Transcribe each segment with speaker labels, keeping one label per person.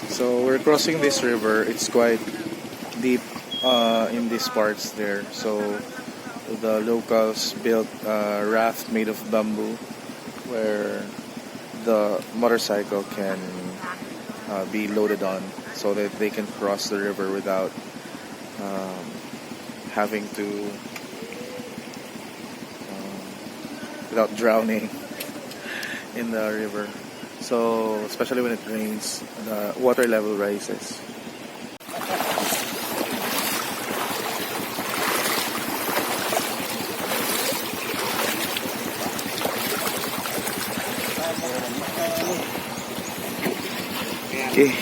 Speaker 1: So we're crossing this river. It's quite deep in these parts there. So the locals built a raft made of bamboo where the motorcycle can be loaded on so that they can cross the river without having to without drowning in the river. So especially when it rains, the water level rises. Okay.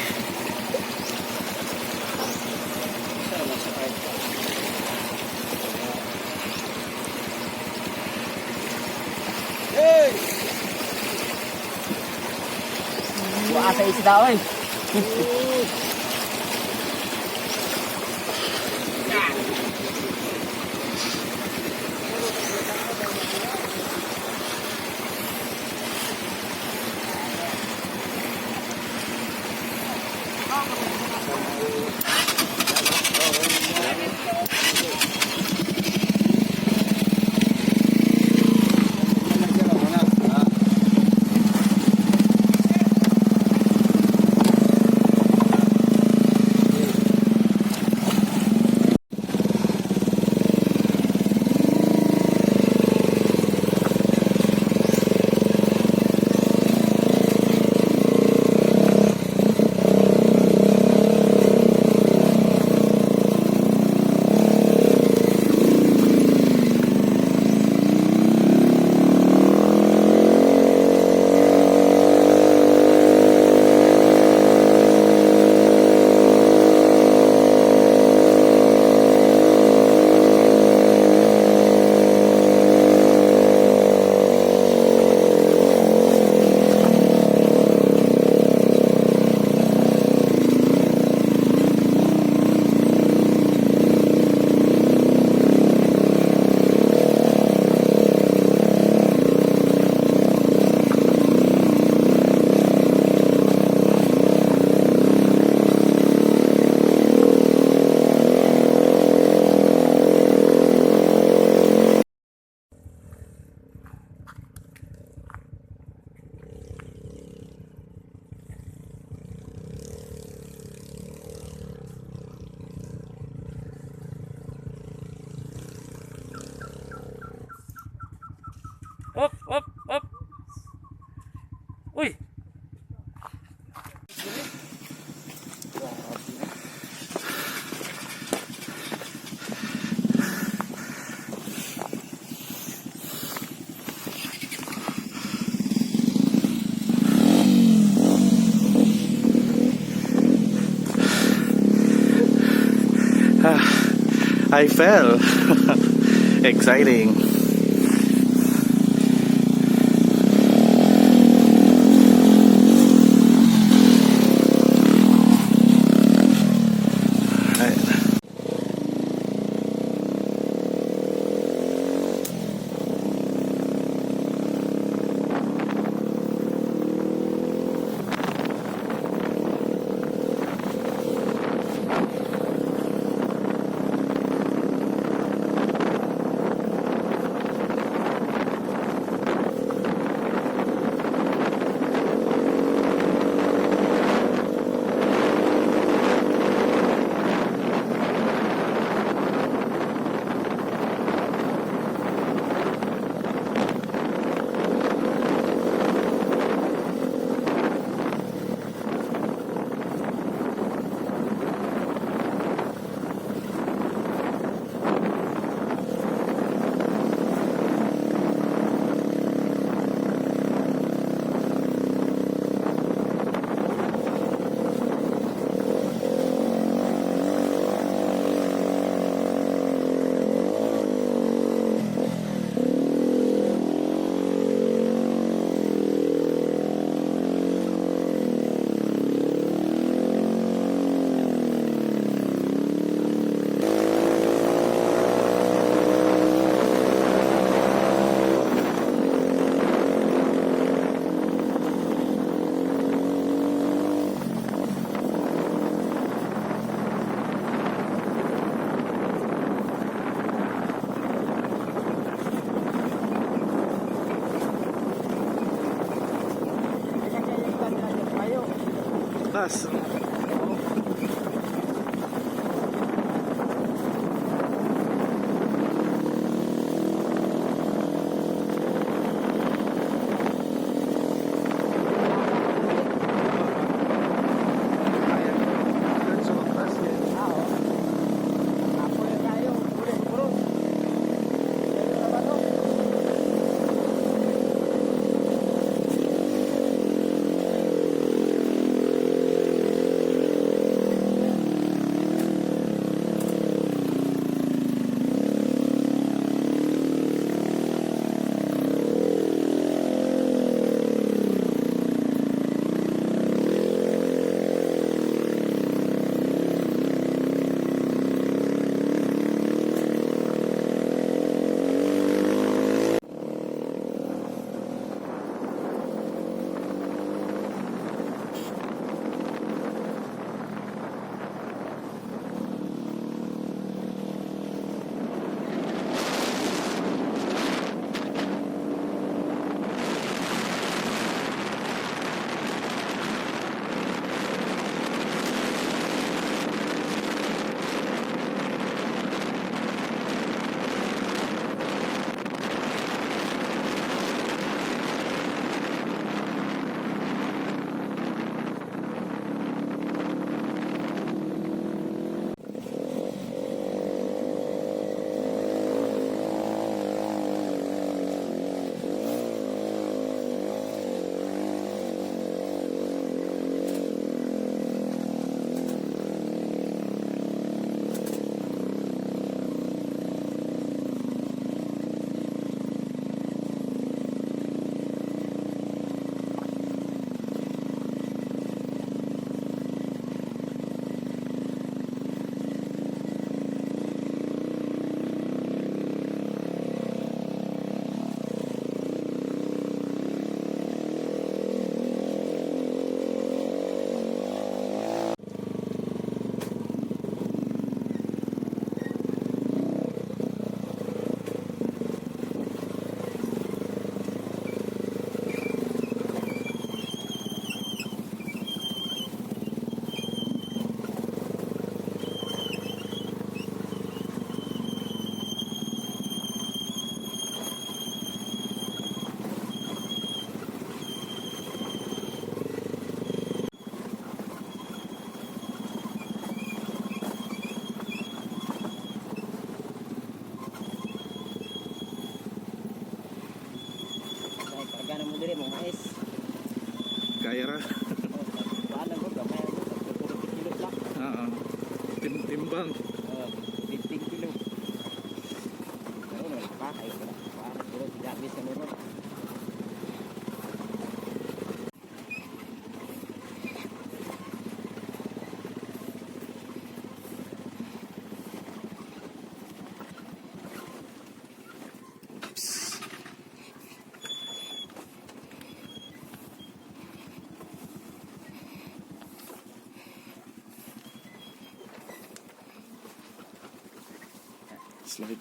Speaker 2: Asa isda oy.
Speaker 3: Up, up, up. Uy.
Speaker 1: I fell. Exciting. lakas.
Speaker 2: Karga mo dire mga is.
Speaker 1: Kaya ra.
Speaker 2: Paano mo gamay mo 40 kilo lang.
Speaker 1: Oo. Timbang.
Speaker 2: 15 kilo. Ano pa kay ko. Paano pero tidak bisa meron.
Speaker 1: Slide.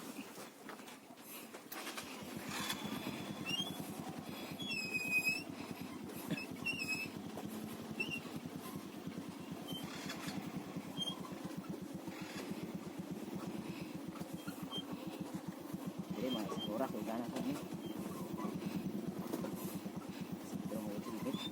Speaker 2: Jadi mas murah kok ganas ini. Kita mau sedikit.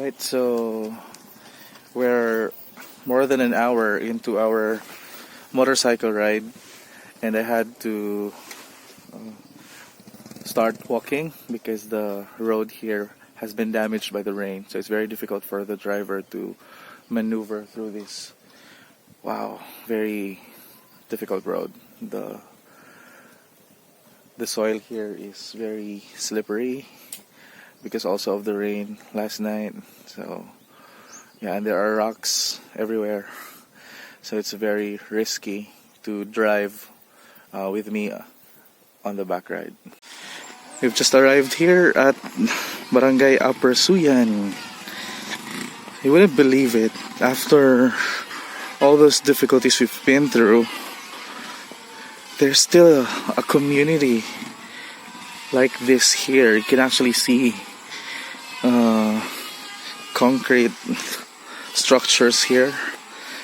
Speaker 1: Alright, so we're more than an hour into our motorcycle ride, and I had to start walking because the road here has been damaged by the rain, so it's very difficult for the driver to maneuver through this very difficult road. The soil here is very slippery because also of the rain last night. So yeah, and there are rocks everywhere, so it's very risky to drive with me on the back ride. We've just arrived here at Barangay Upper Suyan. You wouldn't believe it, after all those difficulties we've been through, there's still a community like this here. You can actually see concrete structures here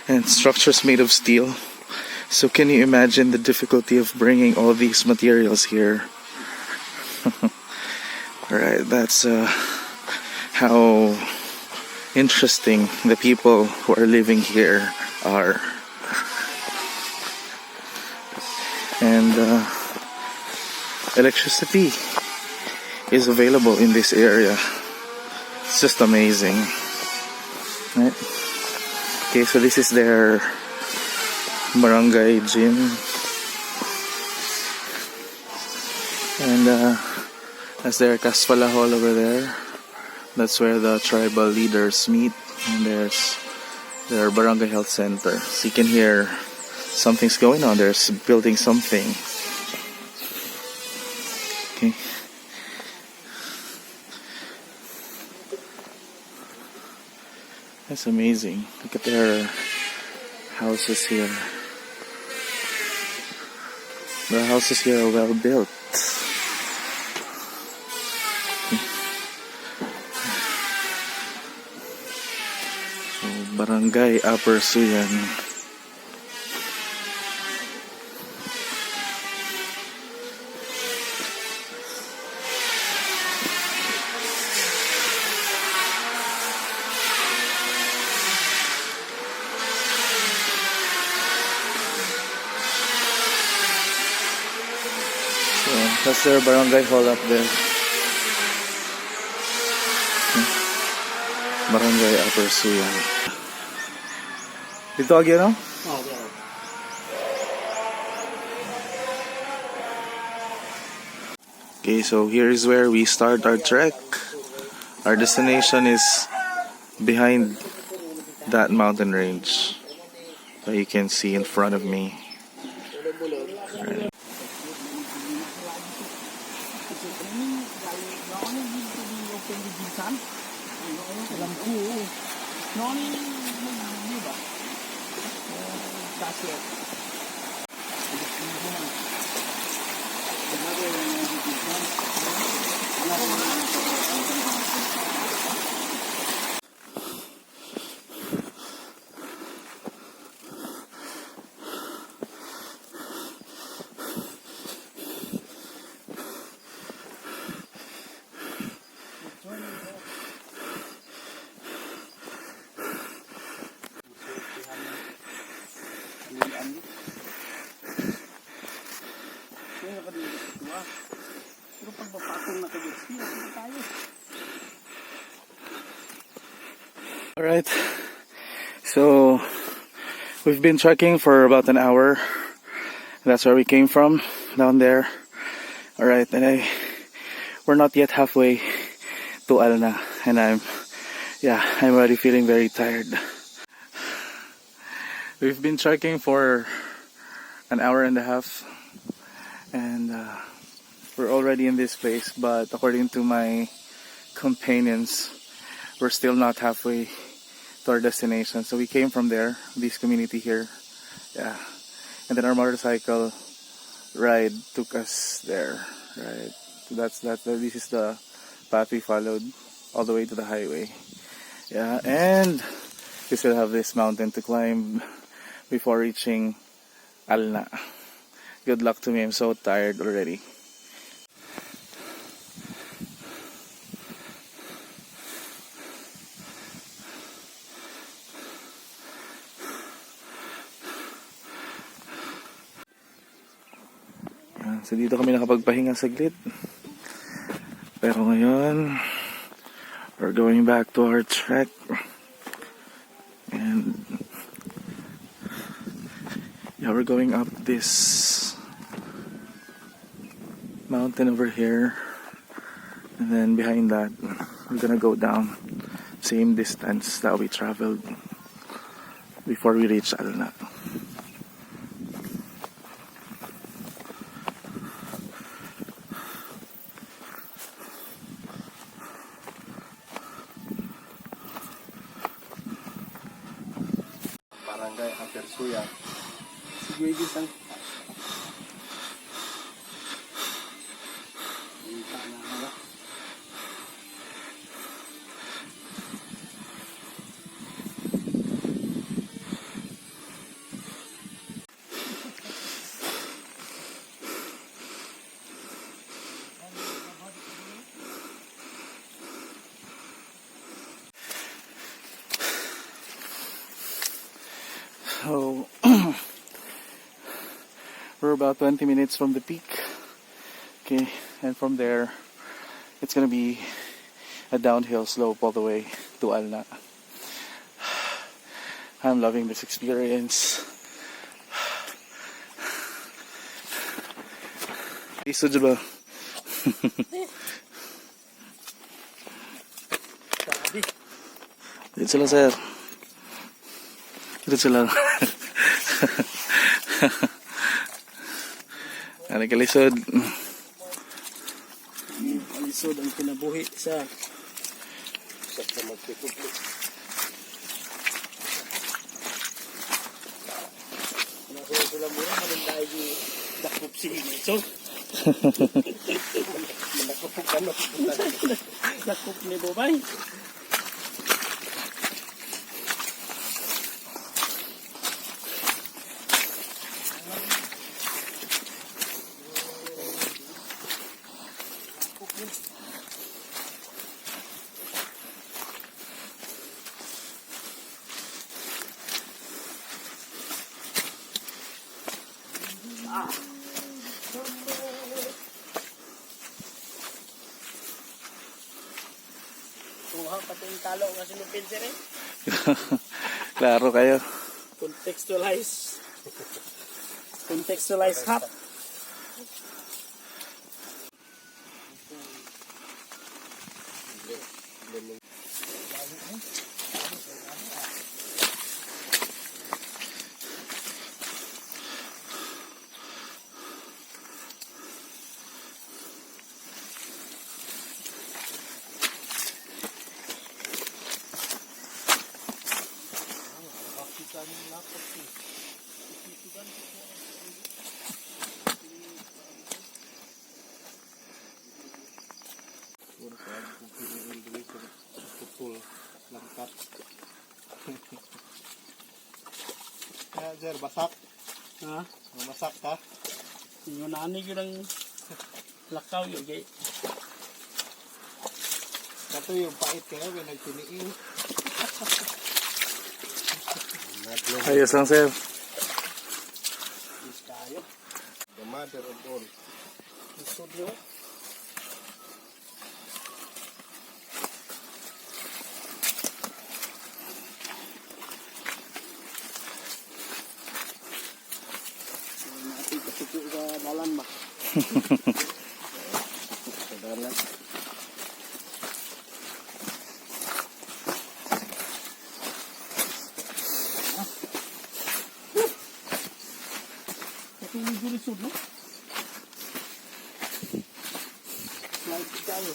Speaker 1: and structures made of steel. So can you imagine the difficulty of bringing all these materials here? Alright, that's how interesting the people who are living here are. And electricity is available in this area. It's just amazing, right? Okay, so this is their barangay gym, and that's their Kasfala Hall over there. That's where the tribal leaders meet, and there's their barangay health center. So you can hear something's going on. There's building something. Okay. That's amazing. Look at their houses here. The houses here are well built. So, Barangay Upper Suyan. That's their barangay hall up there. Barangay Upper Suyan. Dito lagi no?
Speaker 2: Oh, yeah.
Speaker 1: Okay, so here is where we start our trek. Our destination is behind that mountain range that you can see in front of me. Right. Alright, so we've been trekking for about an hour. That's where we came from, down there. Alright, and we're not yet halfway to Alna, and I'm already feeling very tired. We've been trekking for an hour and a half, and we're already in this place, but according to my companions, we're still not halfway to our destination. So we came from there, this community here, and then our motorcycle ride took us there, right? So this is the path we followed all the way to the highway, and we still have this mountain to climb before reaching Alna. Good luck to me, I'm so tired already. So dito kami nakapagpahinga saglit. Pero ngayon, we're going back to our trek. And yeah, we're going up this mountain over here. And then behind that, we're gonna go down same distance that we traveled before we reach Alna.
Speaker 2: Barangay Apersuya. Sige, isang.
Speaker 1: So we're about 20 minutes from the peak. Okay, and from there it's gonna be a downhill slope all the way to Alna. I'm loving this experience. Iso diba? Dito sila, sir. Dito sila. Ano kalisod?
Speaker 2: Alisod ang kinabuhi sa magpipupli. Nasa sila muna malinday di dakop si Hinitson. Nakapuk ano? Dakop ni Bobay. Tuhaw pati yung talo nga sinupin sir eh.
Speaker 1: Klaro kayo.
Speaker 2: Contextualize. Contextualize hap.
Speaker 4: Ya, Jer, basak.
Speaker 2: Ha?
Speaker 4: Masak ka.
Speaker 2: Yung nani yun ang lakaw yun kay.
Speaker 4: Kato yung pait kayo, may nagtiniin.
Speaker 1: Ayos lang, sir.
Speaker 2: Is tayo.
Speaker 4: The mother of all.
Speaker 2: Isod nyo. Natin kasuko sa dalan ba? Sa dalan. Katulog yung isod, no? Slide tayo.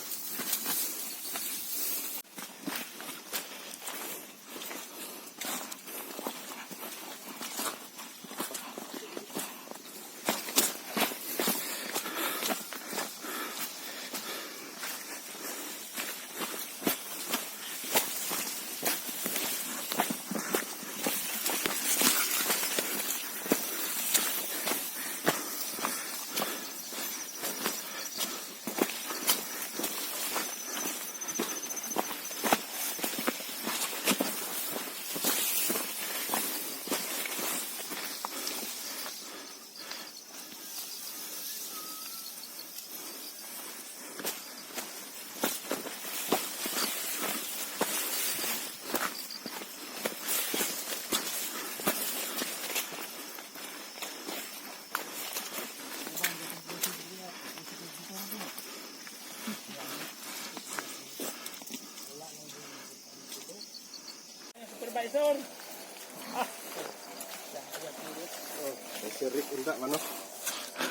Speaker 4: Si Rick unda ano?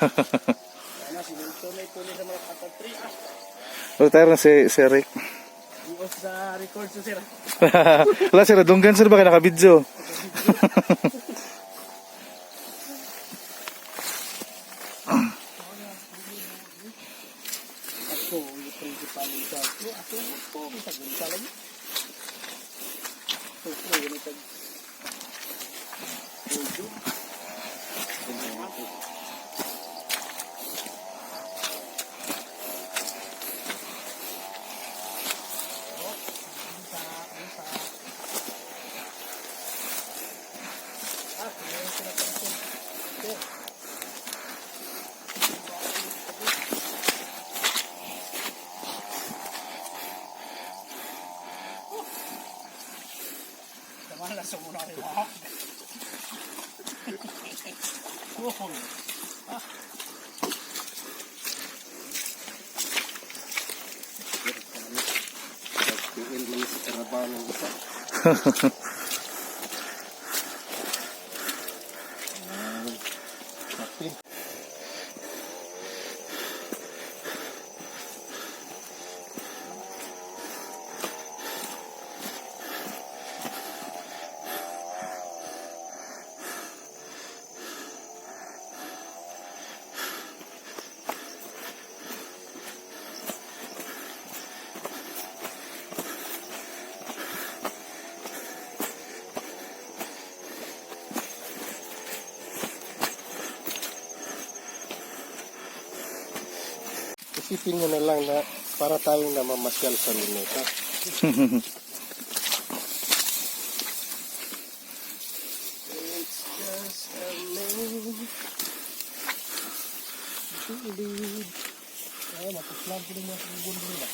Speaker 2: Ano, sinunod-tunay sa mga katatri.
Speaker 1: Retire na si Rick.
Speaker 2: Di-off sa record sa sir.
Speaker 1: Wala sir, dunggan sir ba ka nakabidyo?
Speaker 2: Ako, yung principal yung sa ako. Ako po, misagin ka lagi. So, yun yung tag... Malas mo na rin ako.
Speaker 4: Piil man sa trabaho ng isa. Sapin. Isipin nyo na lang na para tayong namamasyal sa luneta.
Speaker 2: It's just a name. Ay, matuslan ko rin mga kagubon nila.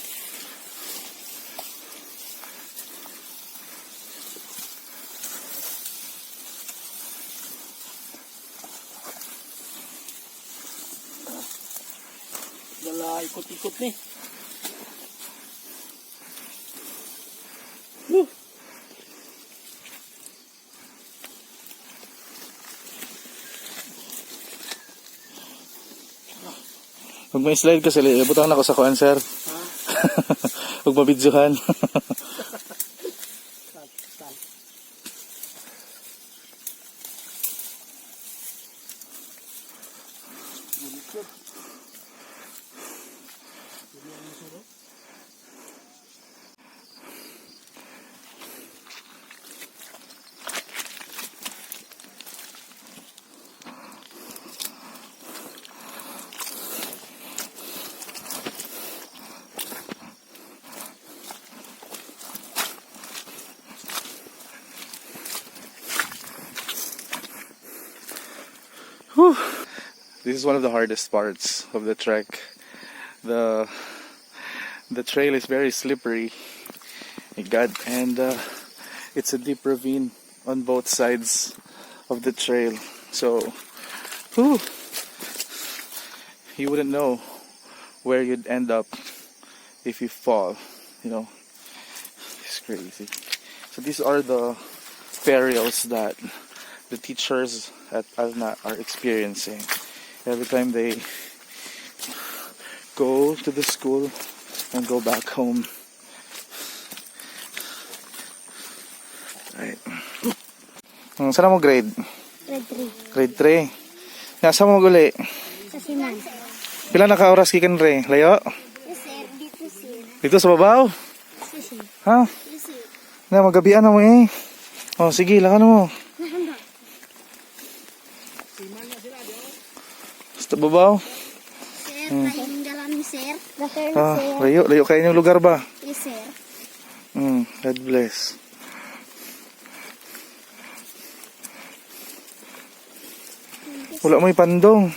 Speaker 2: Dala, ikot-ikot ni.
Speaker 1: Huwag may slide kasi, butang na ko sa kuan sir. Huwag mabidyohan. Whew. This is one of the hardest parts of the trek. The trail is very slippery, God, and it's a deep ravine on both sides of the trail. So, whew, you wouldn't know where you'd end up if you fall. You know, it's crazy. So these are the perils that the teachers at Alna are experiencing every time they go to the school and go back home. Right. Saan mo grade?
Speaker 5: Grade 3.
Speaker 1: Grade 3. Nasa mo guli?
Speaker 5: Sa Sinan.
Speaker 1: Pila na ka oras kikan re? Layo?
Speaker 5: Yes, sir. Dito, sir.
Speaker 1: Dito sa babaw?
Speaker 5: Yes, sir.
Speaker 1: Ha?
Speaker 5: Yes, sir.
Speaker 1: Na magabian na mo eh. Oh, sige, lakan mo.
Speaker 5: Nahanda.
Speaker 1: Sa babaw?
Speaker 5: Sir, layong dalam, sir. Dakar,
Speaker 1: Ah,
Speaker 5: sir.
Speaker 1: layo kayo yung lugar ba?
Speaker 5: Yes, sir.
Speaker 1: God bless. Wala mo ipandong.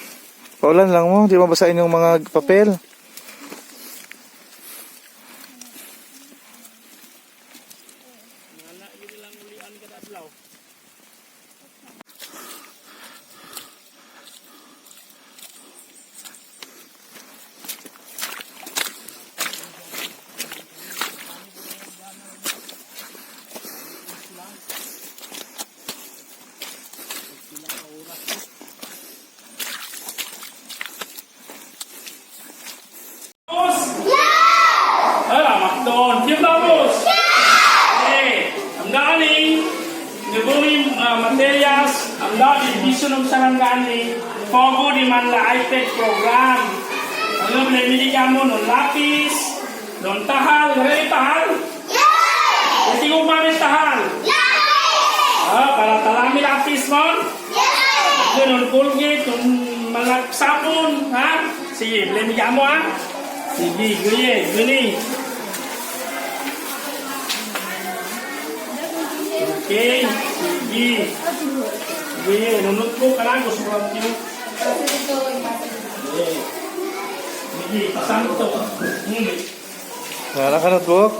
Speaker 1: Paulan lang mo, di mabasahin yung mga papel.
Speaker 3: Division of Sarangani, Pogo di man la iPad program. Ano, binibigyan mo ng lapis, ng tahal, gano'n tahal? Yeah! Hindi ko mamit tahal? Yeah! Para talami lapis mo? Yeah! Ganun, Colgate, yung mga sabon, ha? Sige, binibigyan mo, ha? Sige, guni. Okay, sige. Sige, nunod ko ka lang, gusto ko lang yun. Sige, pasang ito.
Speaker 1: Wala ka notebook?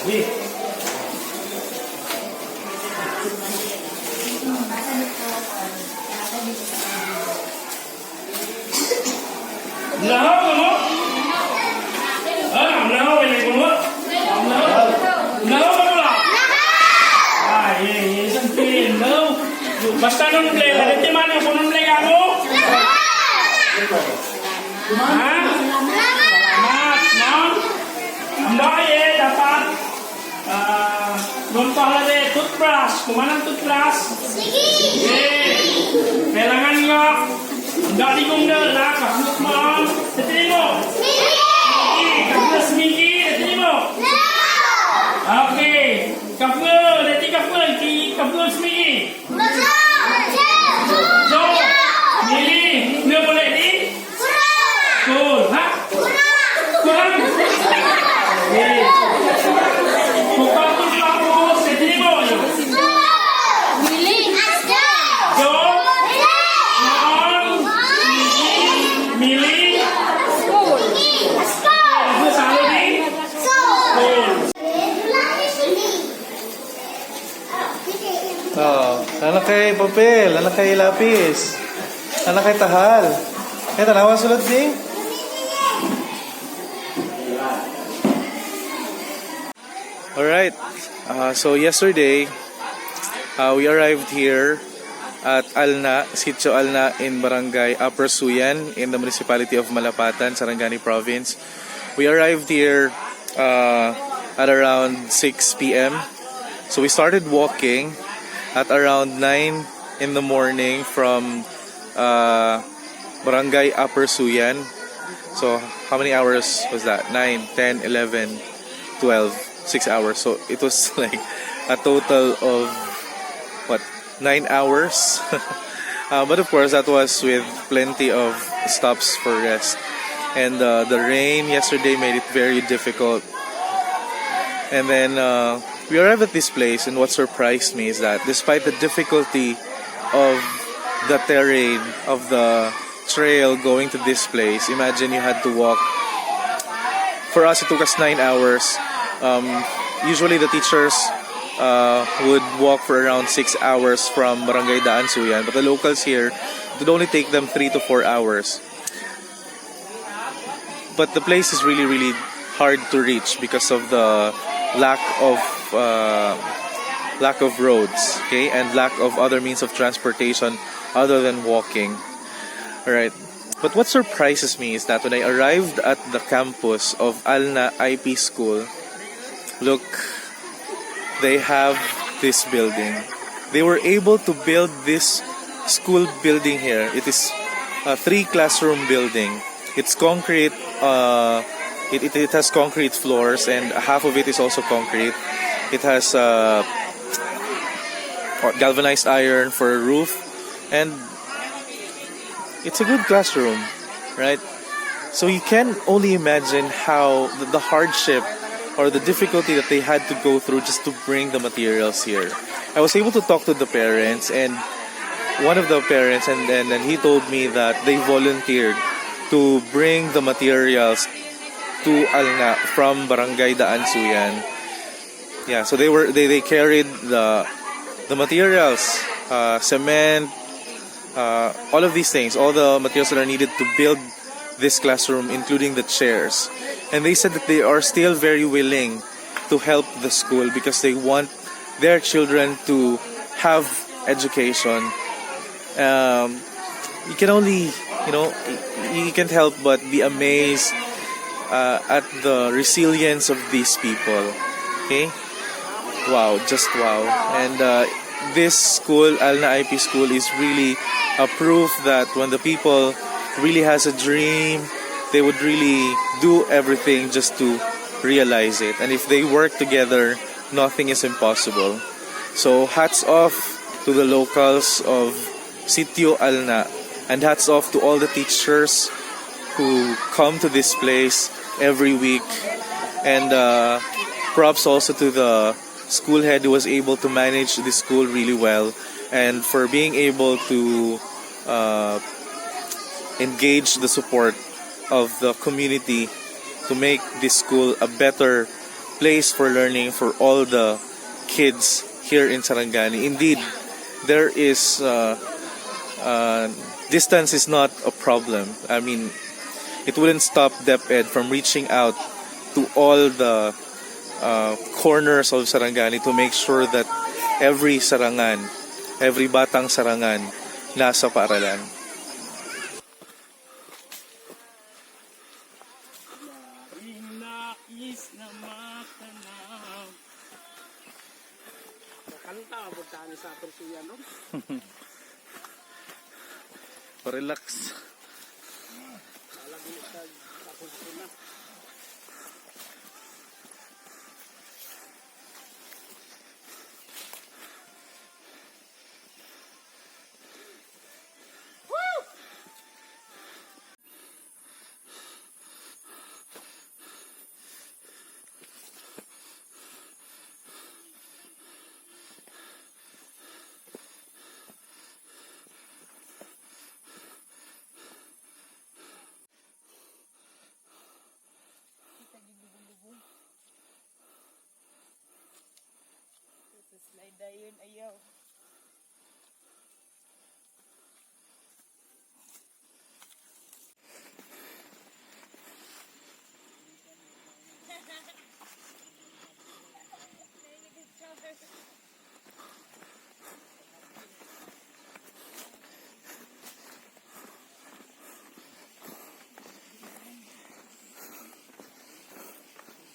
Speaker 3: Sige. Lahaw ka mo? Lahaw ka mo? Lahaw ka mo lang? Isang pin. Basta nung play, hindi man ako nung play ako? Ha? Salamat, no? Ang bahay dapat nung pahalade, toothbrush. Kumanang toothbrush? Sige! Kailangan nga ang dati kong nala, kapunot mo ang tatili mo. Kapunot Miki, tatili mo. Okay. Kapunot, dati kapunot Miki. Jo, Mili, hindi mo boleh di? Cool, ha? Kurang. Okay. Kupapun ako, tatili mo. Jo, Mili,
Speaker 1: Anak kay papel, anak kay lapis, anak kay tahal. Tanawa sulod ding. Alright, so yesterday, we arrived here at Alna, Sitio Alna in Barangay Upper Suyan in the municipality of Malapatan, Sarangani province. We arrived here at around 6 p.m. So we started walking at around 9 in the morning from Barangay Upper Suyan. So how many hours was that? 9, 10, 11, 12, 6 hours. So it was like a total of 9 hours. But of course that was with plenty of stops for rest. And the rain yesterday made it very difficult. And then we arrived at this place, and what surprised me is that despite the difficulty of the terrain of the trail going to this place, imagine you had to walk. For us, it took us 9 hours. Usually the teachers would walk for around 6 hours from Barangay Daan Suyan, but the locals here, it would only take them 3 to 4 hours. But the place is really, really hard to reach because of the lack of roads, okay, and lack of other means of transportation other than walking. All right. But what surprises me is that when I arrived at the campus of Alna IP School, look, they have this building. They were able to build this school building here. It is a 3-classroom building. It's concrete. It has concrete floors, and half of it is also concrete. It has galvanized iron for a roof, and it's a good classroom, right? So you can only imagine how the hardship or the difficulty that they had to go through just to bring the materials here. I was able to talk to the parents, and one of the parents, and he told me that they volunteered to bring the materials to Alna from Barangay Daan Suyan. Yeah, so they carried the materials, cement, all of these things, all the materials that are needed to build this classroom, including the chairs. And they said that they are still very willing to help the school because they want their children to have education. You can only, you can't help but be amazed at the resilience of these people. Okay? Wow, just wow. And this school, Alna IP School, is really a proof that when the people really has a dream, they would really do everything just to realize it. And if they work together, nothing is impossible. So hats off to the locals of Sitio Alna, and hats off to all the teachers who come to this place every week. And props also to the school head who was able to manage the school really well, and for being able to engage the support of the community to make this school a better place for learning for all the kids here in Sarangani. Indeed, there is distance is not a problem. I mean, it wouldn't stop DepEd from reaching out to all the corners of Sarangani to make sure that every Sarangan, every batang Sarangan nasa paaralan.
Speaker 3: Nais na makanaw.
Speaker 2: Kanta, magkano sa atin siya, no?
Speaker 1: Relax.
Speaker 2: Alagin sa tapos ko na.
Speaker 5: Slide na yun, ayaw.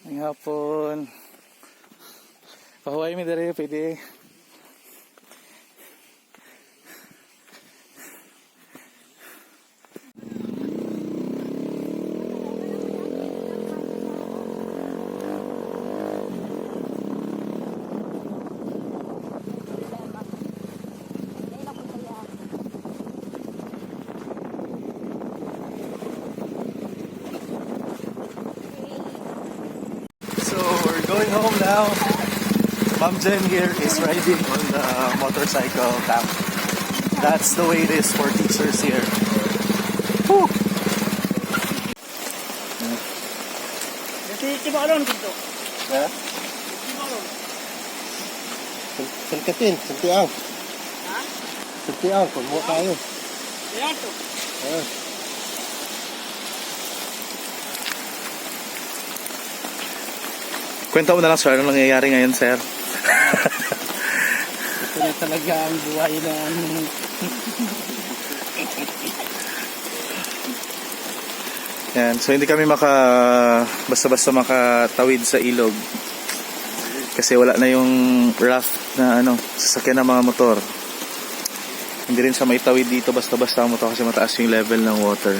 Speaker 1: Ngayong hapon. Pahuway mi dere, pwede. So we're going home now. Ma'am Jen here is riding on the motorcycle camp. That's the way it is for teachers here. Woo!
Speaker 2: Kasi kibalon dito.
Speaker 4: Ha?
Speaker 2: Kibalon.
Speaker 4: Salkatin, santiang.
Speaker 2: Ha?
Speaker 4: Santiang, kung mo tayo.
Speaker 2: Ayan to.
Speaker 1: Kwenta mo na lang, sir, anong nangyayari ngayon, sir?
Speaker 2: Ito na talaga ang buhay na
Speaker 1: Yan, so hindi kami basta-basta makatawid sa ilog. Kasi wala na yung raft na sasakyan ng mga motor. Hindi rin siya maitawid dito basta-basta ang motor kasi mataas yung level ng water.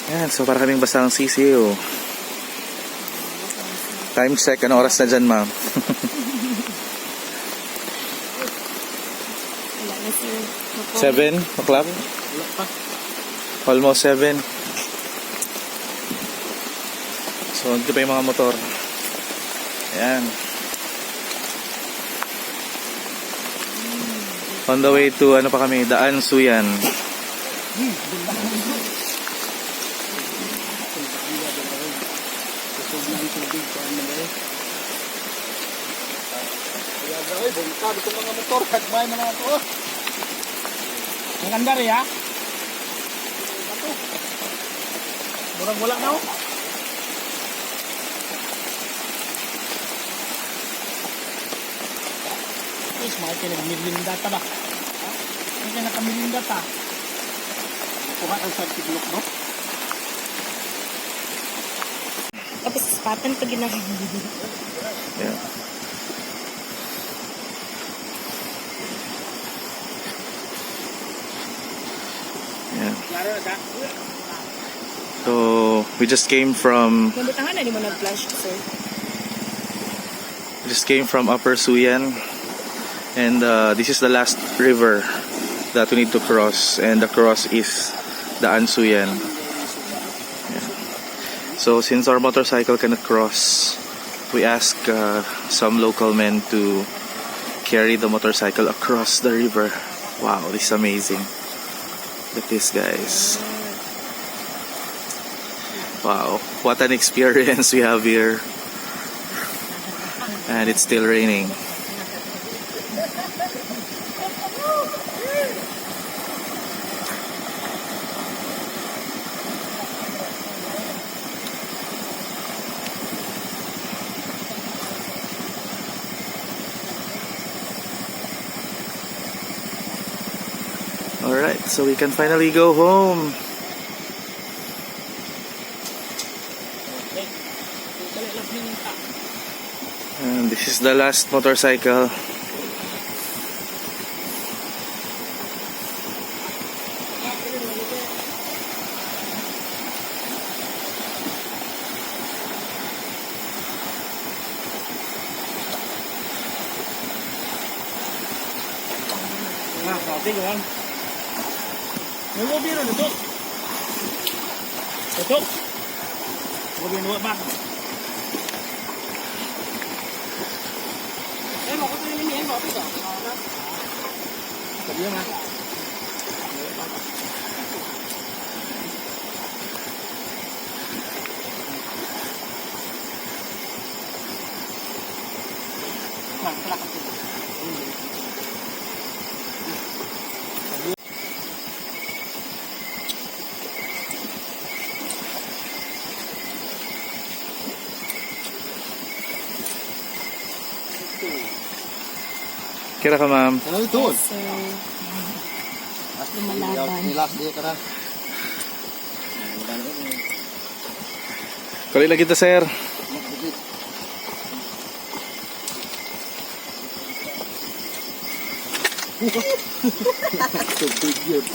Speaker 1: Yan, so para kaming basta ang CCO. Time check, anong oras na dyan, ma'am?
Speaker 5: Wala na sir.
Speaker 1: 7 o'clock? Almost 7. So, dito pa yung mga motor. Ayan. On the way to, ano pa kami, Daan Suyan.
Speaker 2: Ay, bungkad itong mga motor, kagmay na mga ito. Maganda rin, ha? Ito. Murang wala na, oh. Is, may pinag-milinda ta ba? Ha? May pinag-milinda ta. Kuha ang sartiblok, no?
Speaker 5: Patan pag ginagawa.
Speaker 1: Yeah. Yeah. So we just came from
Speaker 5: Mabutangan na di mo nag-flash, sir.
Speaker 1: Upper Suyan, and this is the last river that we need to cross, and the cross is the Ansuyan. Yeah. So since our motorcycle cannot cross, we ask some local men to carry the motorcycle across the river. Wow, this is amazing. Look at this, guys. Wow, what an experience we have here. And it's still raining. Alright, so we can finally go home. And this is the last motorcycle.
Speaker 2: Nah, tinggal kan. Nunggu biru tutup. Tutup. Mobil dua bang. Mau có cái miếng bỏ cái giỏ nó. Cầm đi mà.
Speaker 1: Kira ka, ma'am?
Speaker 4: Ano ito?
Speaker 5: Sir. Lumalaban.
Speaker 4: Relax dia ka na.
Speaker 1: Kali lagi to, sir.
Speaker 4: So big yun.